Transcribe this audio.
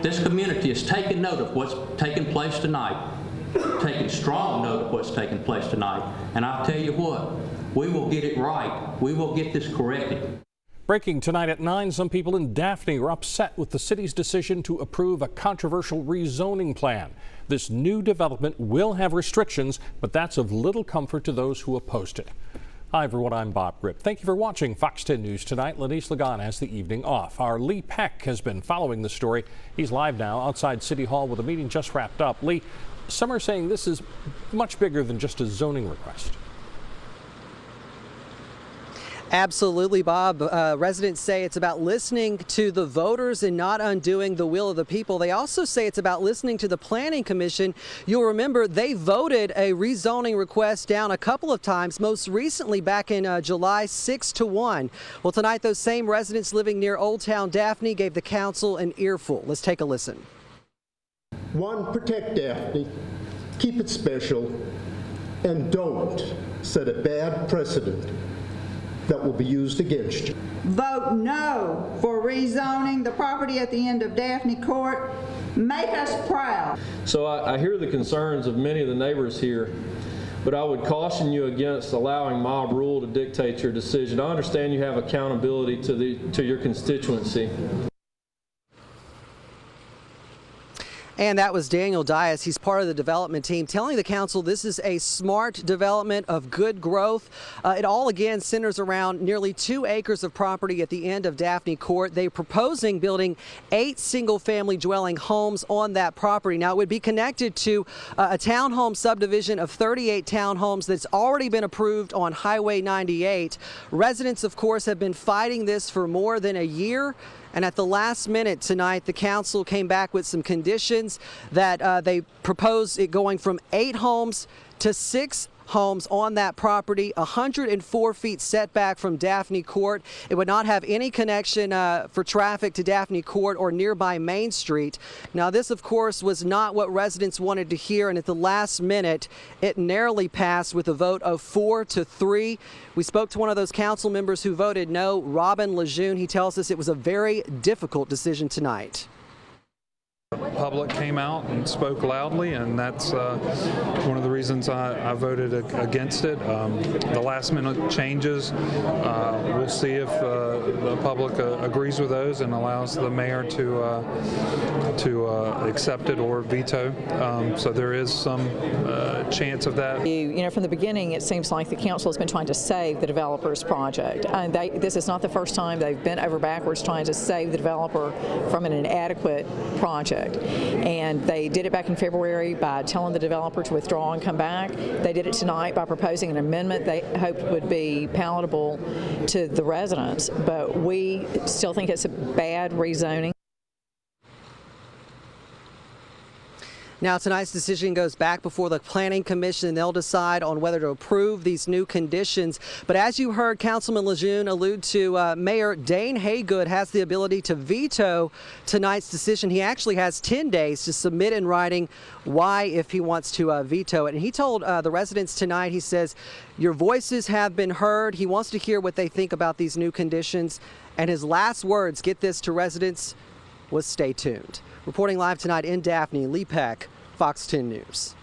This community is taking note of what's taking place tonight, taking strong note of what's taking place tonight. And I'll tell you what, we will get it right. We will get this corrected. Breaking tonight at 9, some people in Daphne are upset with the city's decision to approve a controversial rezoning plan. This new development will have restrictions, but that's of little comfort to those who opposed it. Hi everyone, I'm Bob Grip. Thank you for watching Fox 10 News tonight. Lenise Lagan has the evening off. Our Lee Peck has been following the story. He's live now outside City Hall with a meeting just wrapped up. Lee, some are saying this is much bigger than just a zoning request. Absolutely, Bob. Residents say it's about listening to the voters and not undoing the will of the people. They also say it's about listening to the Planning Commission. You'll remember they voted a rezoning request down a couple of times, most recently back in July 6-1. Well, tonight those same residents living near Old Town Daphne gave the council an earful. Let's take a listen. One, protect Daphne, keep it special, and don't set a bad precedent that will be used against you. Vote no for rezoning the property at the end of Daphne Court. Make us proud. So I hear the concerns of many of the neighbors here, but I would caution you against allowing mob rule to dictate your decision. I understand you have accountability to your constituency. And that was Daniel Dias. He's part of the development team, telling the council this is a smart development of good growth. It all, again, centers around nearly 2 acres of property at the end of Daphne Court. They're proposing building 8 single-family dwelling homes on that property. Now, it would be connected to a townhome subdivision of 38 townhomes that's already been approved on Highway 98. Residents, of course, have been fighting this for more than a year. And at the last minute tonight, the council came back with some conditions that they proposed it going from 8 homes to 6 homes on that property, 104 feet setback from Daphne Court. It would not have any connection for traffic to Daphne Court or nearby Main Street. Now, this, of course, was not what residents wanted to hear, and at the last minute, it narrowly passed with a vote of 4-3. We spoke to one of those council members who voted no, Robin Lejeune. He tells us it was a very difficult decision tonight. The public came out and spoke loudly, and that's one of the reasons I voted against it. The last minute changes, we'll see if the public agrees with those and allows the mayor to accept it or veto. So there is some chance of that. You know, from the beginning, it seems like the council has been trying to save the developer's project. This is not the first time they've bent over backwards trying to save the developer from an inadequate project. And they did it back in February by telling the developer to withdraw and come back. They did it tonight by proposing an amendment they hoped would be palatable to the residents, but we still think it's a bad rezoning. Now, tonight's decision goes back before the Planning Commission, and they'll decide on whether to approve these new conditions. But as you heard Councilman Lejeune allude to, Mayor Dane Haygood has the ability to veto tonight's decision. He actually has 10 days to submit in writing why, if he wants to veto it. And he told the residents tonight, he says, your voices have been heard. He wants to hear what they think about these new conditions. And his last words, get this, to residents, was stay tuned. Reporting live tonight in Daphne, Lee Peck, Fox 10 News.